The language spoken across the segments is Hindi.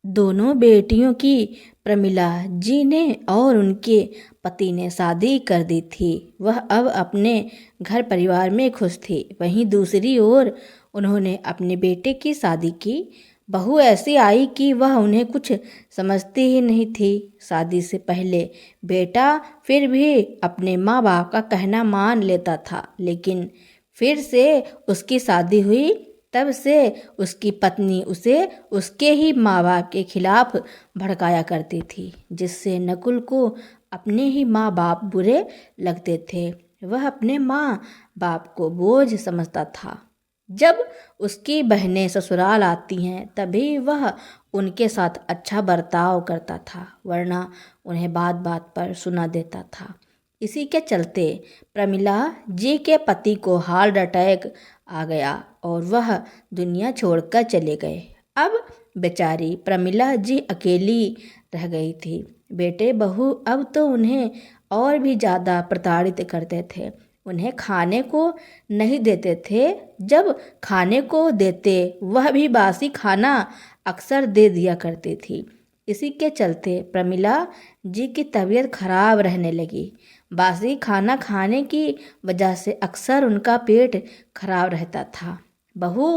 दोनों बेटियों की प्रमिला जी ने और उनके पति ने शादी कर दी थी। वह अब अपने घर परिवार में खुश थी। वहीं दूसरी ओर उन्होंने अपने बेटे की शादी की। बहू ऐसी आई कि वह उन्हें कुछ समझती ही नहीं थी। शादी से पहले बेटा फिर भी अपने माँ बाप का कहना मान लेता था, लेकिन फिर से उसकी शादी हुई तब से उसकी पत्नी उसे उसके ही माँ बाप के खिलाफ भड़काया करती थी, जिससे नकुल को अपने ही माँ बाप बुरे लगते थे। वह अपने माँ बाप को बोझ समझता था। जब उसकी बहनें ससुराल आती हैं तभी वह उनके साथ अच्छा बर्ताव करता था, वरना उन्हें बात बात पर सुना देता था। इसी के चलते प्रमिला जी के पति को हार्ट अटैक आ गया और वह दुनिया छोड़कर चले गए। अब बेचारी प्रमिला जी अकेली रह गई थी। बेटे बहू अब तो उन्हें और भी ज़्यादा प्रताड़ित करते थे। उन्हें खाने को नहीं देते थे। जब खाने को देते वह भी बासी खाना अक्सर दे दिया करती थी। इसी के चलते प्रमिला जी की तबीयत खराब रहने लगी। बासी खाना खाने की वजह से अक्सर उनका पेट खराब रहता था। बहू,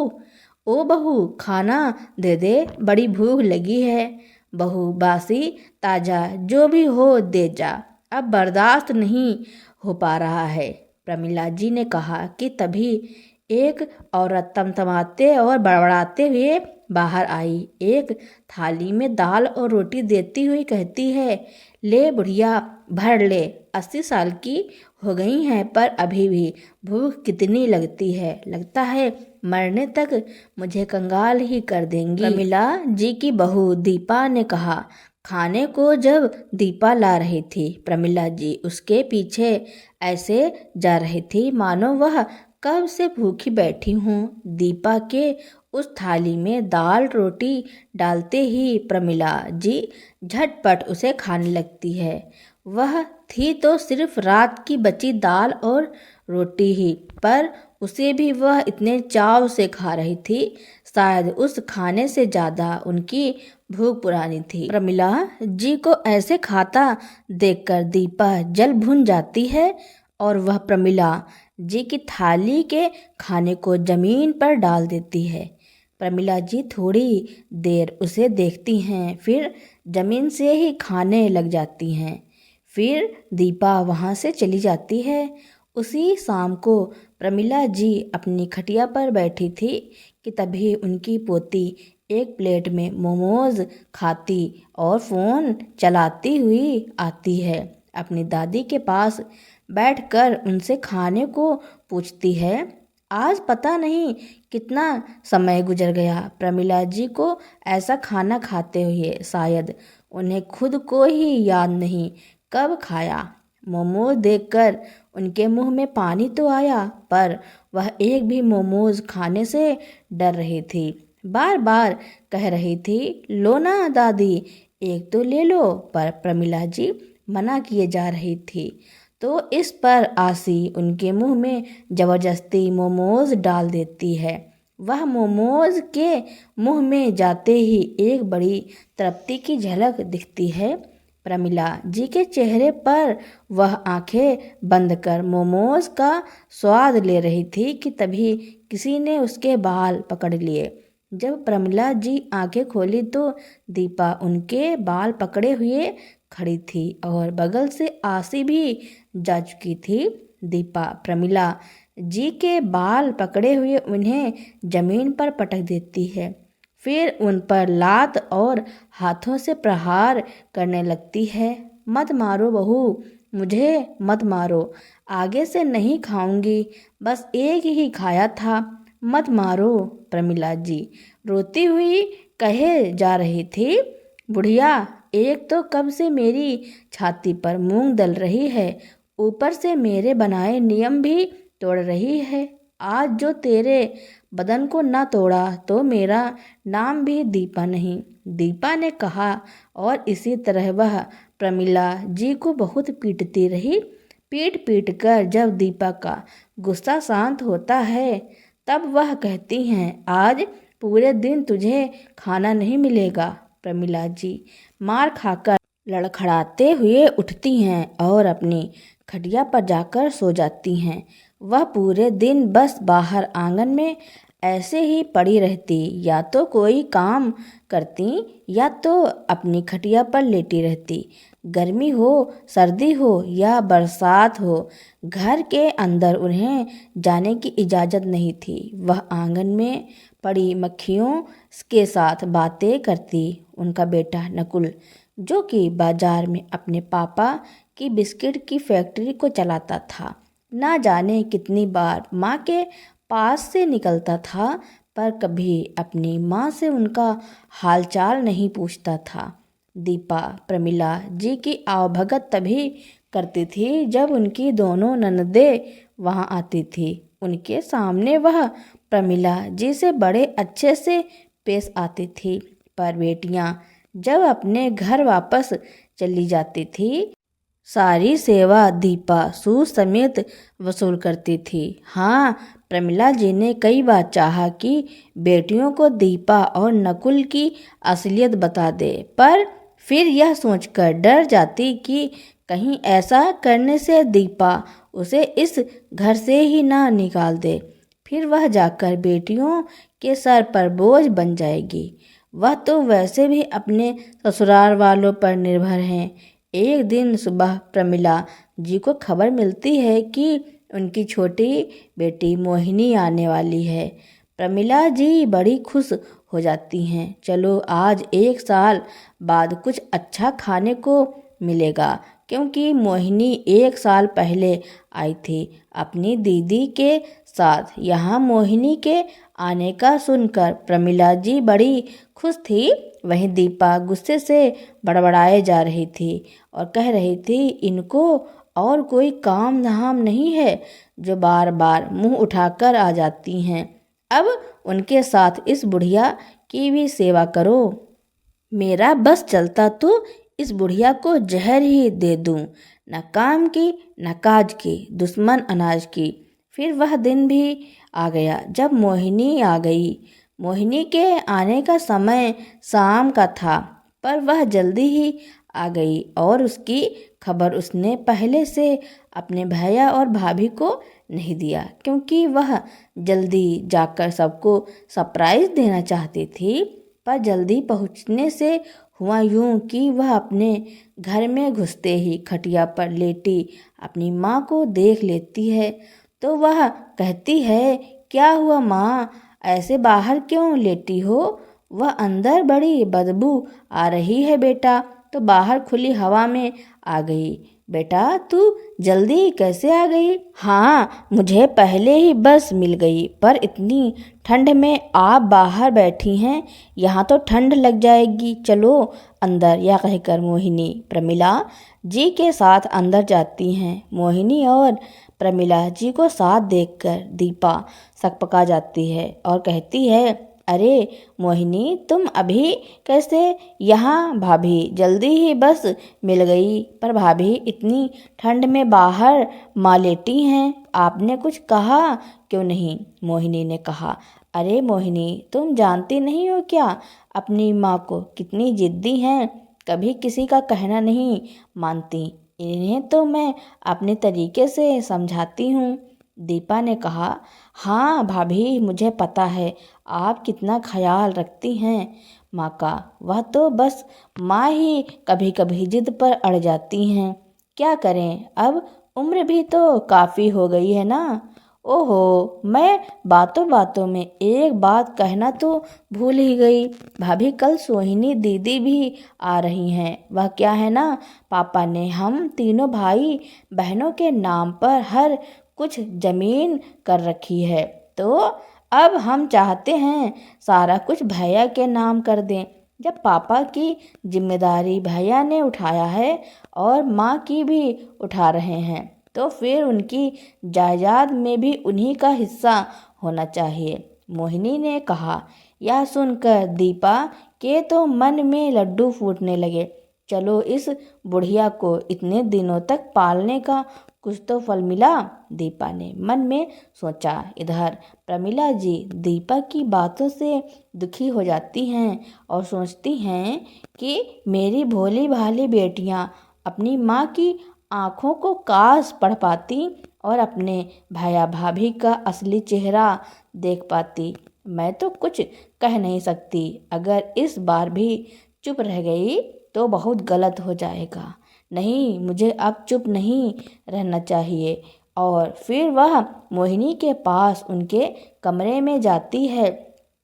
ओ बहू, खाना दे दे, बड़ी भूख लगी है। बहू, बासी ताज़ा जो भी हो दे जा, अब बर्दाश्त नहीं हो पा रहा है, प्रमिला जी ने कहा कि तभी एक औरत तमतमाते और बड़बड़ाते हुए बाहर आई। एक थाली में दाल और रोटी देती हुई कहती है, ले बुढ़िया, भर ले। 80 साल की हो गई हैं पर अभी भी भूख कितनी लगती है, लगता है मरने तक मुझे कंगाल ही कर देंगी। प्रमिला जी की बहू दीपा ने कहा। खाने को जब दीपा ला रही थी, प्रमिला जी उसके पीछे ऐसे जा रही थी मानो वह कब से भूखी बैठी हूँ। दीपा के उस थाली में दाल रोटी डालते ही प्रमिला जी झटपट उसे खाने लगती है। वह थी तो सिर्फ रात की बची दाल और रोटी ही, पर उसे भी वह इतने चाव से खा रही थी। शायद उस खाने से ज़्यादा उनकी भूख पुरानी थी। प्रमिला जी को ऐसे खाता देखकर दीपा जल भुन जाती है और वह प्रमिला जी की थाली के खाने को जमीन पर डाल देती है। प्रमिला जी थोड़ी देर उसे देखती हैं, फिर जमीन से ही खाने लग जाती हैं। फिर दीपा वहाँ से चली जाती है। उसी शाम को प्रमिला जी अपनी खटिया पर बैठी थी कि तभी उनकी पोती एक प्लेट में मोमोज खाती और फ़ोन चलाती हुई आती है। अपनी दादी के पास बैठकर उनसे खाने को पूछती है। आज पता नहीं कितना समय गुजर गया प्रमिला जी को ऐसा खाना खाते हुए, शायद उन्हें खुद को ही याद नहीं कब खाया। मोमोज देखकर उनके मुंह में पानी तो आया, पर वह एक भी मोमोज खाने से डर रही थी। बार बार कह रही थी, लो ना दादी, एक तो ले लो, पर प्रमिला जी मना किए जा रही थी। तो इस पर आसी उनके मुंह में जबरदस्ती मोमोज डाल देती है। वह मोमोज के मुंह में जाते ही एक बड़ी तृप्ति की झलक दिखती है। प्रमिला जी के चेहरे पर वह आंखें बंद कर मोमोज का स्वाद ले रही थी कि तभी किसी ने उसके बाल पकड़ लिए। जब प्रमिला जी आंखें खोली तो दीपा उनके बाल पकड़े हुए खड़ी थी और बगल से आसी भी जा चुकी थी। दीपा प्रमिला जी के बाल पकड़े हुए उन्हें जमीन पर पटक देती है, फिर उन पर लात और हाथों से प्रहार करने लगती है। मत मारो बहू, मुझे मत मारो, आगे से नहीं खाऊंगी, बस एक ही खाया था, मत मारो। प्रमिला जी रोती हुई कहे जा रही थी, बुढ़िया, एक तो कब से मेरी छाती पर मूंग दल रही है, ऊपर से मेरे बनाए नियम भी तोड़ रही है। आज जो तेरे बदन को न तोड़ा तो मेरा नाम भी दीपा नहीं, दीपा ने कहा। और इसी तरह वह प्रमिला जी को बहुत पीटती रही। पीट पीट कर जब दीपा का गुस्सा शांत होता है तब वह कहती हैं, आज पूरे दिन तुझे खाना नहीं मिलेगा, प्रमिला जी मार खाकर लड़खड़ाते हुए उठती हैं और अपनी खटिया पर जाकर सो जाती हैं। वह पूरे दिन बस बाहर आंगन में ऐसे ही पड़ी रहती, या तो कोई काम करती या तो अपनी खटिया पर लेटी रहती। गर्मी हो, सर्दी हो या बरसात हो, घर के अंदर उन्हें जाने की इजाज़त नहीं थी। वह आंगन में पड़ी मक्खियों के साथ बातें करती। उनका बेटा नकुल, जो कि बाजार में अपने पापा की बिस्किट की फैक्ट्री को चलाता था, ना जाने कितनी बार माँ के पास से निकलता था, पर कभी अपनी माँ से उनका हालचाल नहीं पूछता था। दीपा प्रमिला जी की आवभगत तभी करती थी जब उनकी दोनों ननदें वहाँ आती थी। उनके सामने वह प्रमिला जी से बड़े अच्छे से पेश आती थी, पर बेटियाँ जब अपने घर वापस चली जाती थी, सारी सेवा दीपा सूद समेत वसूल करती थी। हाँ, प्रमिला जी ने कई बार चाहा कि बेटियों को दीपा और नकुल की असलियत बता दे, पर फिर यह सोचकर डर जाती कि कहीं ऐसा करने से दीपा उसे इस घर से ही ना निकाल दे, फिर वह जाकर बेटियों के सर पर बोझ बन जाएगी। वह तो वैसे भी अपने ससुराल वालों पर निर्भर हैं। एक दिन सुबह प्रमिला जी को खबर मिलती है कि उनकी छोटी बेटी मोहिनी आने वाली है। प्रमिला जी बड़ी खुश हो जाती हैं। चलो, आज 1 साल बाद कुछ अच्छा खाने को मिलेगा, क्योंकि मोहिनी 1 साल पहले आई थी अपनी दीदी के साथ। यहाँ मोहिनी के आने का सुनकर प्रमिला जी बड़ी खुश थी। वहीं दीपा गुस्से से बड़बड़ाए जा रही थी और कह रही थी, इनको और कोई काम धाम नहीं है जो बार बार मुंह उठाकर आ जाती हैं। अब उनके साथ इस बुढ़िया की भी सेवा करो। मेरा बस चलता तो इस बुढ़िया को जहर ही दे दूं, न काम की न काज की, दुश्मन अनाज की। फिर वह दिन भी आ गया जब मोहिनी आ गई। मोहिनी के आने का समय शाम का था, पर वह जल्दी ही आ गई और उसकी खबर उसने पहले से अपने भैया और भाभी को नहीं दिया, क्योंकि वह जल्दी जाकर सबको सरप्राइज देना चाहती थी। पर जल्दी पहुंचने से हुआ यूं कि वह अपने घर में घुसते ही खटिया पर लेटी अपनी माँ को देख लेती है, तो वह कहती है, क्या हुआ माँ, ऐसे बाहर क्यों लेटी हो? वह अंदर बड़ी बदबू आ रही है बेटा, तो बाहर खुली हवा में आ गई। बेटा, तू जल्दी कैसे आ गई? हाँ, मुझे पहले ही बस मिल गई, पर इतनी ठंड में आप बाहर बैठी हैं, यहाँ तो ठंड लग जाएगी। चलो अंदर। यह कहकर मोहिनी प्रमिला जी के साथ अंदर जाती हैं। मोहिनी और प्रमिला जी को साथ देखकर दीपा सकपका जाती है और कहती है, अरे मोहिनी, तुम अभी कैसे यहाँ? भाभी जल्दी ही बस मिल गई, पर भाभी इतनी ठंड में बाहर माँ लेटी हैं, आपने कुछ कहा क्यों नहीं? मोहिनी ने कहा, अरे मोहिनी, तुम जानती नहीं हो क्या अपनी माँ को, कितनी जिद्दी हैं, कभी किसी का कहना नहीं मानती। इन्हें तो मैं अपने तरीके से समझाती हूँ। दीपा ने कहा, हाँ भाभी, मुझे पता है आप कितना ख्याल रखती हैं माँ का। वह तो बस माँ ही कभी कभी जिद पर अड़ जाती हैं। क्या करें, अब उम्र भी तो काफ़ी हो गई है ना। ओहो, मैं बातों बातों में एक बात कहना तो भूल ही गई। भाभी, कल सोहिनी दीदी भी आ रही हैं। वह क्या है ना, पापा ने हम तीनों भाई बहनों के नाम पर हर कुछ जमीन कर रखी है, तो अब हम चाहते हैं सारा कुछ भैया के नाम कर दें। जब पापा की जिम्मेदारी भैया ने उठाया है और माँ की भी उठा रहे हैं, तो फिर उनकी जायदाद में भी उन्हीं का हिस्सा होना चाहिए। मोहिनी ने कहा। यह सुनकर दीपा के तो मन में लड्डू फूटने लगे। चलो इस बुढ़िया को इतने दिनों तक पालने का कुछ तो फल मिला, दीपा ने मन में सोचा। इधर प्रमिला जी दीपा की बातों से दुखी हो जाती हैं और सोचती हैं कि मेरी भोली भाली बेटियां अपनी माँ की आँखों को काश पढ़ पाती और अपने भैया भाभी का असली चेहरा देख पाती। मैं तो कुछ कह नहीं सकती, अगर इस बार भी चुप रह गई तो बहुत गलत हो जाएगा। नहीं, मुझे अब चुप नहीं रहना चाहिए। और फिर वह मोहिनी के पास उनके कमरे में जाती है।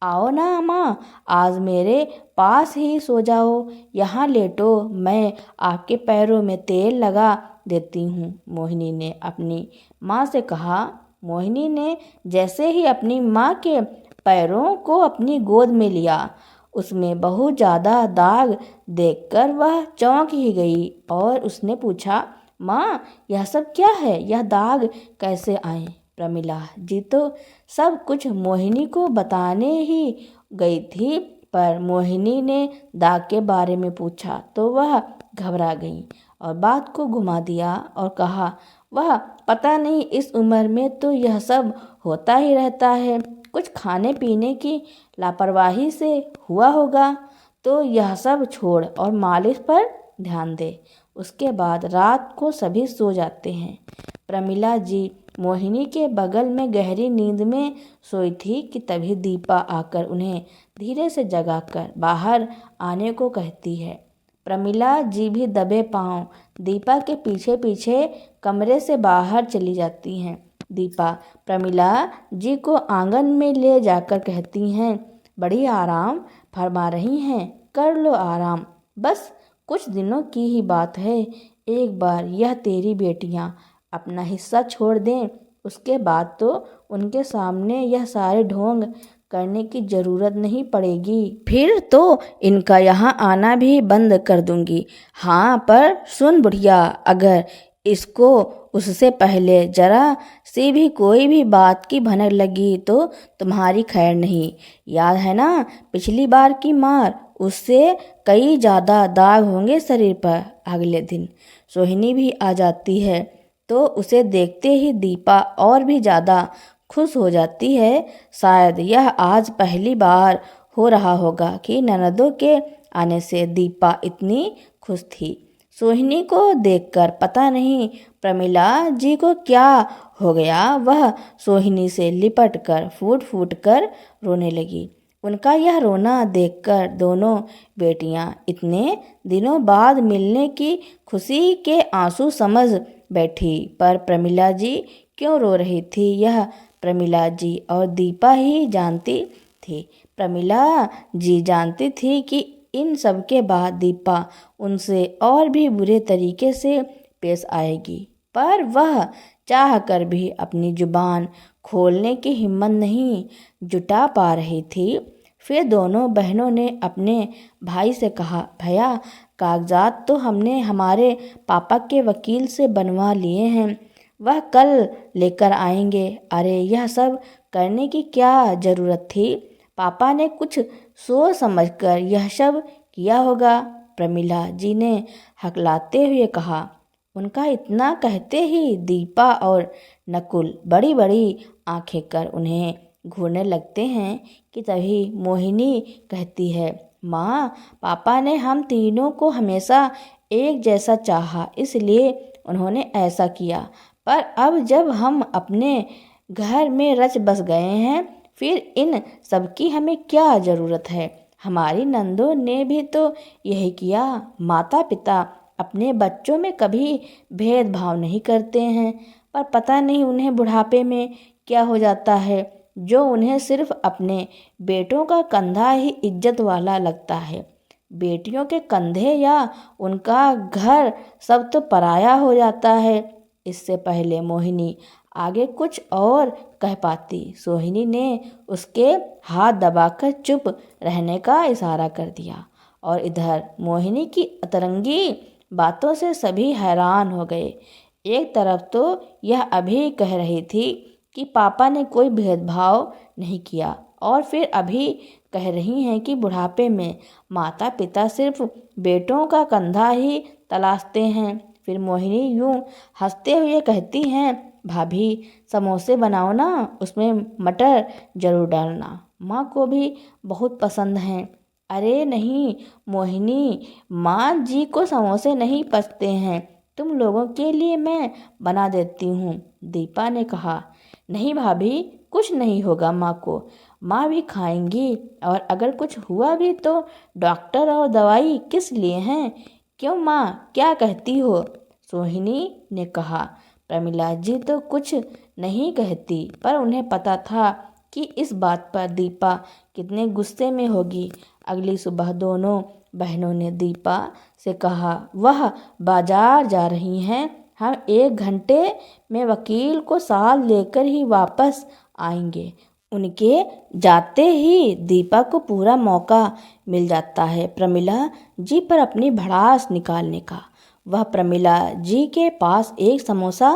आओ ना माँ, आज मेरे पास ही सो जाओ, यहाँ लेटो, मैं आपके पैरों में तेल लगा देती हूँ, मोहिनी ने अपनी माँ से कहा। मोहिनी ने जैसे ही अपनी माँ के पैरों को अपनी गोद में लिया, उसमें बहुत ज़्यादा दाग देखकर वह चौंक ही गई और उसने पूछा, माँ यह सब क्या है, यह दाग कैसे आए? प्रमिला जी तो सब कुछ मोहिनी को बताने ही गई थी, पर मोहिनी ने दाग के बारे में पूछा तो वह घबरा गई और बात को घुमा दिया और कहा, वह पता नहीं, इस उम्र में तो यह सब होता ही रहता है, कुछ खाने पीने की लापरवाही से हुआ होगा, तो यह सब छोड़ और मालिश पर ध्यान दे। उसके बाद रात को सभी सो जाते हैं। प्रमिला जी मोहिनी के बगल में गहरी नींद में सोई थी कि तभी दीपा आकर उन्हें धीरे से जगाकर बाहर आने को कहती है। प्रमिला जी भी दबे पांव दीपा के पीछे पीछे कमरे से बाहर चली जाती हैं। दीपा प्रमिला जी को आंगन में ले जाकर कहती हैं, बड़ी आराम फरमा रही हैं, कर लो आराम, बस कुछ दिनों की ही बात है। एक बार यह तेरी बेटियां अपना हिस्सा छोड़ दें, उसके बाद तो उनके सामने यह सारे ढोंग करने की ज़रूरत नहीं पड़ेगी, फिर तो इनका यहाँ आना भी बंद कर दूंगी। हाँ, पर सुन बुढ़िया, अगर इसको उससे पहले जरा से भी कोई भी बात की भनक लगी तो तुम्हारी खैर नहीं। याद है ना पिछली बार की मार, उससे कई ज़्यादा दाग होंगे शरीर पर। अगले दिन सोहिनी भी आ जाती है तो उसे देखते ही दीपा और भी ज़्यादा खुश हो जाती है। शायद यह आज पहली बार हो रहा होगा कि ननदों के आने से दीपा इतनी खुश थी। सोहिनी को देखकर पता नहीं प्रमिला जी को क्या हो गया, वह सोहिनी से लिपट कर फूट फूट कर रोने लगी। उनका यह रोना देखकर दोनों बेटियां इतने दिनों बाद मिलने की खुशी के आंसू समझ बैठी, पर प्रमिला जी क्यों रो रही थी यह प्रमिला जी और दीपा ही जानती थी। प्रमिला जी जानती थी कि इन सब के बाद दीपा उनसे और भी बुरे तरीके से पेश आएगी, पर वह चाह कर भी अपनी जुबान खोलने की हिम्मत नहीं जुटा पा रही थी। फिर दोनों बहनों ने अपने भाई से कहा, भैया कागजात तो हमने हमारे पापा के वकील से बनवा लिए हैं, वह कल लेकर आएंगे। अरे यह सब करने की क्या ज़रूरत थी, पापा ने कुछ सोच समझकर यह सब किया होगा, प्रमिला जी ने हकलाते हुए कहा। उनका इतना कहते ही दीपा और नकुल बड़ी बड़ी आंखें कर उन्हें घूरने लगते हैं कि तभी मोहिनी कहती है, माँ पापा ने हम तीनों को हमेशा एक जैसा चाहा, इसलिए उन्होंने ऐसा किया, पर अब जब हम अपने घर में रच बस गए हैं, फिर इन सबकी हमें क्या ज़रूरत है। हमारी नंदों ने भी तो यही किया। माता पिता अपने बच्चों में कभी भेदभाव नहीं करते हैं, पर पता नहीं उन्हें बुढ़ापे में क्या हो जाता है जो उन्हें सिर्फ अपने बेटों का कंधा ही इज्जत वाला लगता है। बेटियों के कंधे या उनका घर सब तो पराया हो जाता है। इससे पहले मोहिनी आगे कुछ और कह पाती, सोहिनी ने उसके हाथ दबाकर चुप रहने का इशारा कर दिया। और इधर मोहिनी की अतरंगी बातों से सभी हैरान हो गए। एक तरफ तो यह अभी कह रही थी कि पापा ने कोई भेदभाव नहीं किया, और फिर अभी कह रही हैं कि बुढ़ापे में माता पिता सिर्फ बेटों का कंधा ही तलाशते हैं। फिर मोहिनी यूं हंसते हुए कहती हैं, भाभी समोसे बनाओ ना, उसमें मटर जरूर डालना, माँ को भी बहुत पसंद हैं। अरे नहीं मोहिनी, माँ जी को समोसे नहीं पचते हैं, तुम लोगों के लिए मैं बना देती हूँ, दीपा ने कहा। नहीं भाभी, कुछ नहीं होगा माँ को, माँ भी खाएंगी, और अगर कुछ हुआ भी तो डॉक्टर और दवाई किस लिए हैं? क्यों माँ, क्या कहती हो? सोहिनी ने कहा। प्रमिला जी तो कुछ नहीं कहती, पर उन्हें पता था कि इस बात पर दीपा कितने गुस्से में होगी। अगली सुबह दोनों बहनों ने दीपा से कहा, वह बाजार जा रही हैं, हम 1 घंटे में वकील को साथ लेकर ही वापस आएंगे। उनके जाते ही दीपा को पूरा मौका मिल जाता है प्रमिला जी पर अपनी भड़ास निकालने का। वह प्रमिला जी के पास एक समोसा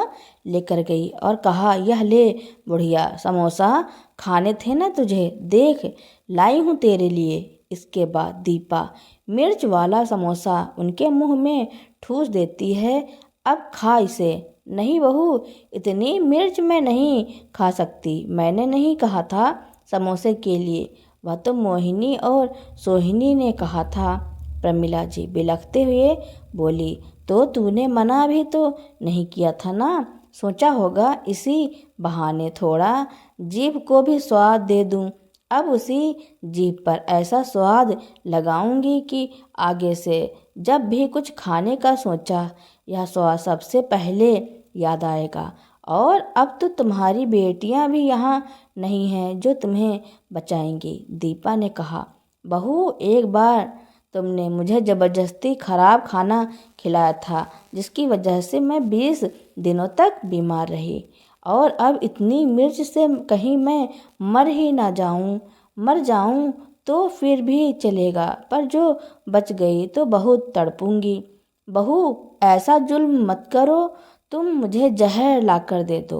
लेकर गई और कहा, यह ले बुढ़िया, समोसा खाने थे ना तुझे, देख लाई हूँ तेरे लिए। इसके बाद दीपा मिर्च वाला समोसा उनके मुंह में ठूस देती है। अब खा इसे। नहीं बहू, इतनी मिर्च मैं नहीं खा सकती, मैंने नहीं कहा था समोसे के लिए, वह तो मोहिनी और सोहिनी ने कहा था। प्रमिला जी बिलखते हुए बोली, तो तूने मना भी तो नहीं किया था ना, सोचा होगा इसी बहाने थोड़ा जीभ को भी स्वाद दे दूं। अब उसी जीभ पर ऐसा स्वाद लगाऊंगी कि आगे से जब भी कुछ खाने का सोचा, यह स्वाद सबसे पहले याद आएगा। और अब तो तुम्हारी बेटियां भी यहाँ नहीं हैं जो तुम्हें बचाएंगी, दीपा ने कहा। बहू, एक बार तुमने मुझे ज़बरदस्ती खराब खाना खिलाया था, जिसकी वजह से मैं 20 दिनों तक बीमार रही, और अब इतनी मिर्च से कहीं मैं मर जाऊं तो फिर भी चलेगा, पर जो बच गई तो बहुत तड़पूंगी। बहू, ऐसा जुल्म मत करो, तुम मुझे जहर लाकर दे दो,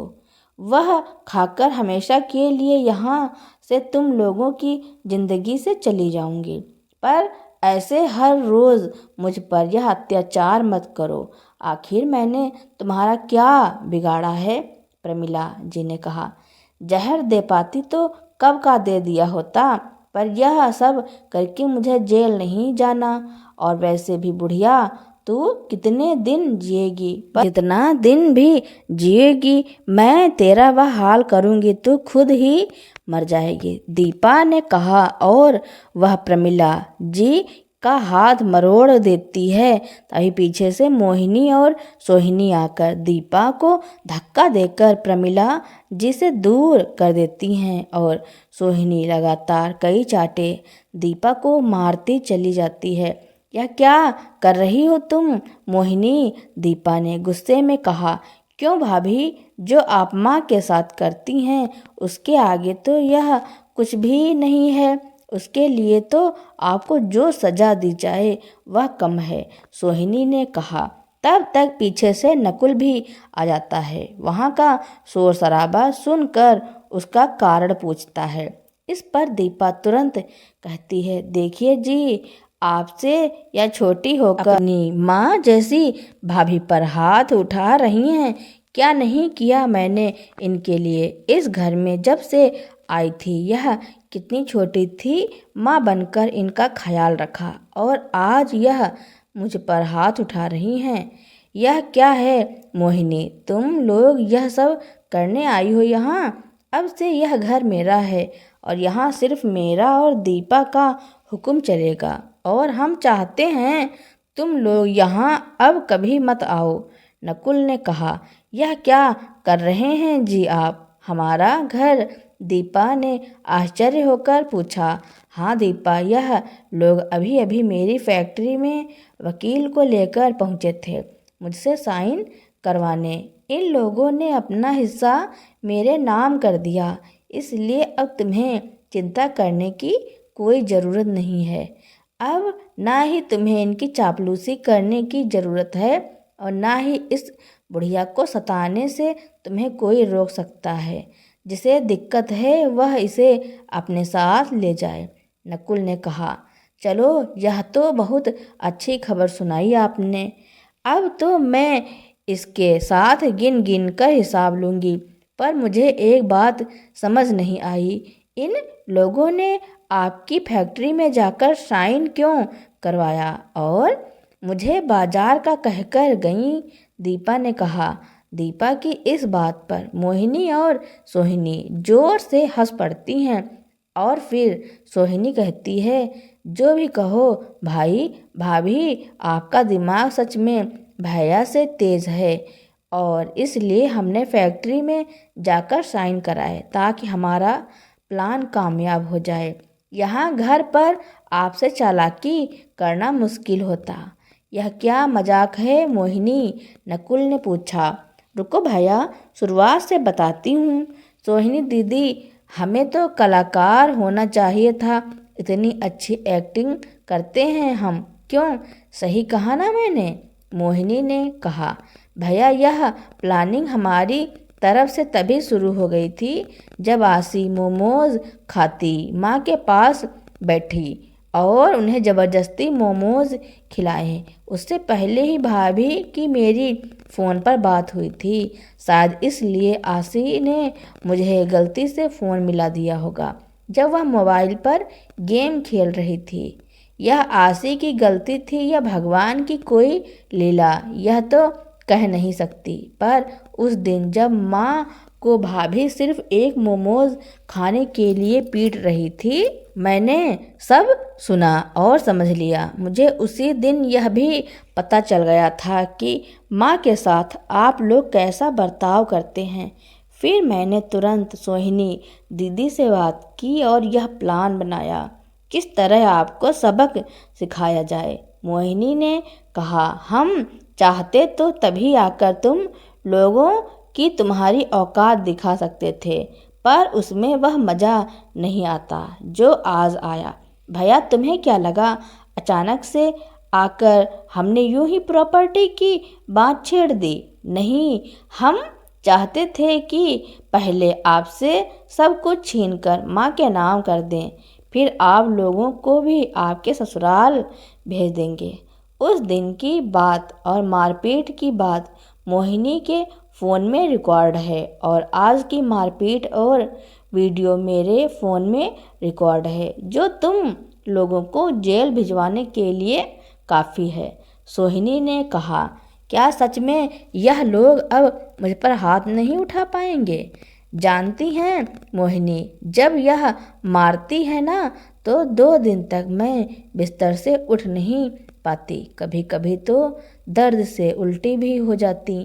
वह खाकर हमेशा के लिए यहाँ से तुम लोगों की जिंदगी से चली जाऊंगी, पर ऐसे हर रोज मुझ पर यह अत्याचार मत करो। आखिर मैंने तुम्हारा क्या बिगाड़ा है? प्रमिला जी ने कहा। जहर दे पाती तो कब का दे दिया होता, पर यह सब करके मुझे जेल नहीं जाना, और वैसे भी बुढ़िया तू कितने दिन जिएगी, पर जितना दिन भी जिएगी मैं तेरा वह हाल करूंगी, तू खुद ही मर जाएगी, दीपा ने कहा। और वह प्रमिला जी का हाथ मरोड़ देती है। तभी पीछे से मोहिनी और सोहिनी आकर दीपा को धक्का देकर प्रमिला जी से दूर कर देती हैं, और सोहिनी लगातार कई चाटे दीपा को मारती चली जाती है। यह क्या कर रही हो तुम मोहिनी? दीपा ने गुस्से में कहा। क्यों भाभी, जो आप माँ के साथ करती हैं उसके आगे तो यह कुछ भी नहीं है, उसके लिए तो आपको जो सजा दी जाए वह कम है, सोहिनी ने कहा। तब तक पीछे से नकुल भी आ जाता है। वहाँ का शोर शराबा सुनकर उसका कारण पूछता है। इस पर दीपा तुरंत कहती है, देखिए जी, आपसे या छोटी होकर अपनी माँ जैसी भाभी पर हाथ उठा रही हैं। क्या नहीं किया मैंने इनके लिए। इस घर में जब से आई थी, यह कितनी छोटी थी, माँ बनकर इनका ख्याल रखा, और आज यह मुझ पर हाथ उठा रही हैं। यह क्या है मोहिनी, तुम लोग यह सब करने आई हो यहाँ? अब से यह घर मेरा है, और यहाँ सिर्फ मेरा और दीपा का हुक्म चलेगा, और हम चाहते हैं तुम लोग यहाँ अब कभी मत आओ। नकुल ने कहा। यह क्या कर रहे हैं जी आप, हमारा घर? दीपा ने आश्चर्य होकर पूछा। हाँ दीपा, यह लोग अभी अभी मेरी फैक्ट्री में वकील को लेकर पहुँचे थे मुझसे साइन करवाने। इन लोगों ने अपना हिस्सा मेरे नाम कर दिया, इसलिए अब तुम्हें चिंता करने की कोई ज़रूरत नहीं है। अब ना ही तुम्हें इनकी चापलूसी करने की ज़रूरत है, और ना ही इस बुढ़िया को सताने से तुम्हें कोई रोक सकता है। जिसे दिक्कत है वह इसे अपने साथ ले जाए। नकुल ने कहा, चलो यह तो बहुत अच्छी खबर सुनाई आपने। अब तो मैं इसके साथ गिन गिन कर हिसाब लूँगी। पर मुझे एक बात समझ नहीं आई, इन लोगों ने आपकी फैक्ट्री में जाकर साइन क्यों करवाया और मुझे बाजार का कहकर गई। दीपा ने कहा। दीपा की इस बात पर मोहिनी और सोहिनी जोर से हंस पड़ती हैं और फिर सोहिनी कहती है, जो भी कहो भाई भाभी, आपका दिमाग सच में भैया से तेज है और इसलिए हमने फैक्ट्री में जाकर साइन कराए ताकि हमारा प्लान कामयाब हो जाए। यहाँ घर पर आपसे चालाकी करना मुश्किल होता। यह क्या मजाक है मोहिनी? नकुल ने पूछा। रुको भैया, शुरुआत से बताती हूँ। सोहिनी दीदी, हमें तो कलाकार होना चाहिए था, इतनी अच्छी एक्टिंग करते हैं हम। क्यों, सही कहा ना मैंने? मोहिनी ने कहा। भैया, यह प्लानिंग हमारी तरफ से तभी शुरू हो गई थी जब आसी मोमोज खाती माँ के पास बैठी और उन्हें ज़बरदस्ती मोमोज खिलाए। उससे पहले ही भाभी की मेरी फ़ोन पर बात हुई थी। शायद इसलिए आसी ने मुझे गलती से फ़ोन मिला दिया होगा जब वह मोबाइल पर गेम खेल रही थी। यह आसी की गलती थी या भगवान की कोई लीला, यह तो कह नहीं सकती। पर उस दिन जब माँ को भाभी सिर्फ एक मोमोज खाने के लिए पीट रही थी, मैंने सब सुना और समझ लिया। मुझे उसी दिन यह भी पता चल गया था कि माँ के साथ आप लोग कैसा बर्ताव करते हैं। फिर मैंने तुरंत सोहिनी दीदी से बात की और यह प्लान बनाया किस तरह आपको सबक सिखाया जाए। मोहिनी ने कहा, हम चाहते तो तभी आकर तुम लोगों की तुम्हारी औकात दिखा सकते थे, पर उसमें वह मज़ा नहीं आता जो आज आया। भैया, तुम्हें क्या लगा अचानक से आकर हमने यूं ही प्रॉपर्टी की बात छेड़ दी? नहीं, हम चाहते थे कि पहले आपसे सब कुछ छीनकर माँ के नाम कर दें, फिर आप लोगों को भी आपके ससुराल भेज देंगे। उस दिन की बात और मारपीट की बात मोहिनी के फ़ोन में रिकॉर्ड है और आज की मारपीट और वीडियो मेरे फ़ोन में रिकॉर्ड है, जो तुम लोगों को जेल भिजवाने के लिए काफ़ी है। सोहिनी ने कहा। क्या सच में यह लोग अब मुझ पर हाथ नहीं उठा पाएंगे? जानती हैं मोहिनी, जब यह मारती है ना तो 2 दिन तक मैं बिस्तर से उठ नहीं पाती। कभी कभी तो दर्द से उल्टी भी हो जाती।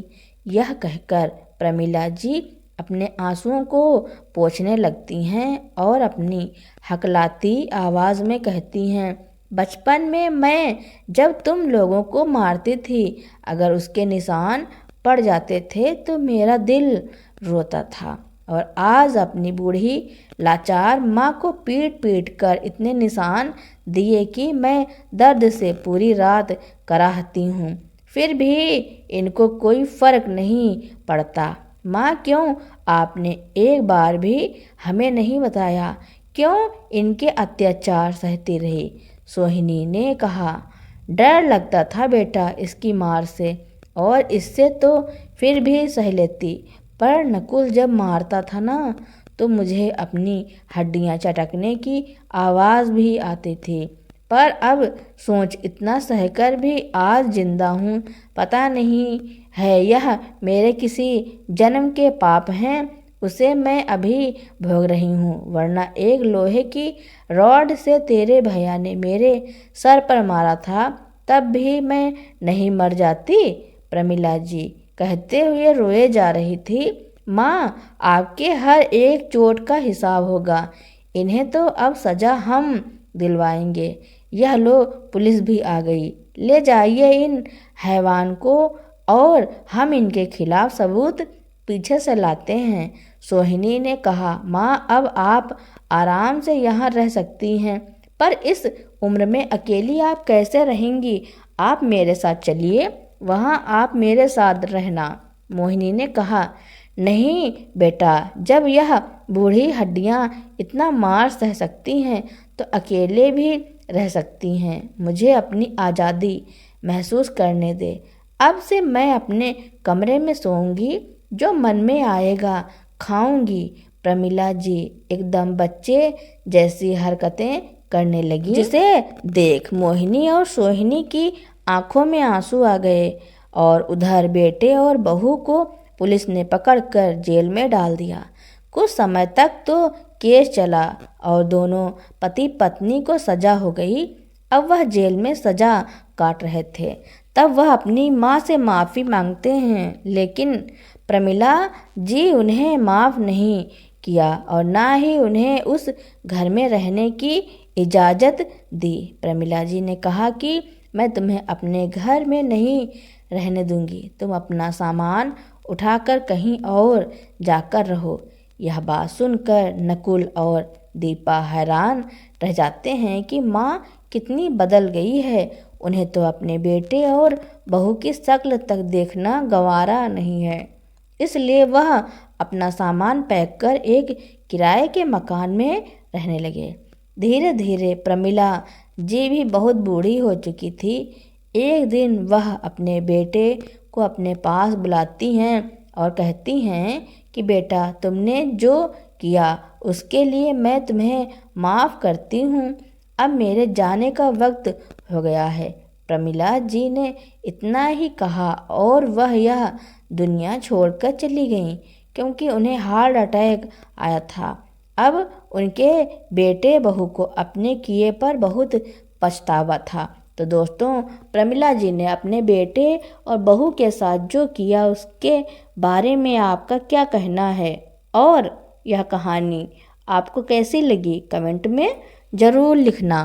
यह कहकर प्रमिला जी अपने आंसुओं को पोंछने लगती हैं और अपनी हकलाती आवाज़ में कहती हैं, बचपन में मैं जब तुम लोगों को मारती थी, अगर उसके निशान पड़ जाते थे तो मेरा दिल रोता था, और आज अपनी बूढ़ी लाचार माँ को पीट पीट कर इतने निशान दिए कि मैं दर्द से पूरी रात कराहती हूँ, फिर भी इनको कोई फर्क नहीं पड़ता। माँ, क्यों आपने एक बार भी हमें नहीं बताया? क्यों इनके अत्याचार सहती रही? सोहिनी ने कहा। डर लगता था बेटा इसकी मार से, और इससे तो फिर भी सह लेती, पर नकुल जब मारता था ना तो मुझे अपनी हड्डियां चटकने की आवाज़ भी आती थी। पर अब सोच, इतना सहकर भी आज जिंदा हूँ। पता नहीं है यह मेरे किसी जन्म के पाप हैं, उसे मैं अभी भोग रही हूँ, वरना एक लोहे की रॉड से तेरे भैया ने मेरे सर पर मारा था तब भी मैं नहीं मर जाती। प्रमिला जी कहते हुए रोए जा रही थी। माँ, आपके हर एक चोट का हिसाब होगा। इन्हें तो अब सज़ा हम दिलवाएंगे। यह लो, पुलिस भी आ गई। ले जाइए इन हैवान को और हम इनके खिलाफ सबूत पीछे से लाते हैं। सोहिनी ने कहा। माँ, अब आप आराम से यहाँ रह सकती हैं, पर इस उम्र में अकेली आप कैसे रहेंगी? आप मेरे साथ चलिए, वहाँ आप मेरे साथ रहना। मोहिनी ने कहा। नहीं बेटा, जब यह बूढ़ी हड्डियां इतना मार सह सकती हैं तो अकेले भी रह सकती हैं। मुझे अपनी आज़ादी महसूस करने दे। अब से मैं अपने कमरे में सोऊंगी, जो मन में आएगा खाऊंगी। प्रमिला जी एकदम बच्चे जैसी हरकतें करने लगी, जिसे देख मोहिनी और सोहिनी की आंखों में आंसू आ गए। और उधर बेटे और बहू को पुलिस ने पकड़कर जेल में डाल दिया। कुछ समय तक तो केस चला और दोनों पति पत्नी को सजा हो गई। अब वह जेल में सजा काट रहे थे, तब वह अपनी माँ से माफ़ी मांगते हैं, लेकिन प्रमिला जी उन्हें माफ़ नहीं किया और ना ही उन्हें उस घर में रहने की इजाज़त दी। प्रमिला जी ने कहा कि मैं तुम्हें अपने घर में नहीं रहने दूंगी, तुम अपना सामान उठाकर कहीं और जाकर रहो। यह बात सुनकर नकुल और दीपा हैरान रह जाते हैं कि माँ कितनी बदल गई है। उन्हें तो अपने बेटे और बहू की शक्ल तक देखना गंवारा नहीं है, इसलिए वह अपना सामान पैक कर एक किराए के मकान में रहने लगे। धीरे धीरे प्रमिला जी भी बहुत बूढ़ी हो चुकी थी। एक दिन वह अपने बेटे को अपने पास बुलाती हैं और कहती हैं कि बेटा, तुमने जो किया उसके लिए मैं तुम्हें माफ़ करती हूँ। अब मेरे जाने का वक्त हो गया है। प्रमिला जी ने इतना ही कहा और वह यह दुनिया छोड़कर चली गईं, क्योंकि उन्हें हार्ट अटैक आया था। अब उनके बेटे बहू को अपने किए पर बहुत पछतावा था। तो दोस्तों, प्रमिला जी ने अपने बेटे और बहू के साथ जो किया उसके बारे में आपका क्या कहना है, और यह कहानी आपको कैसी लगी कमेंट में ज़रूर लिखना।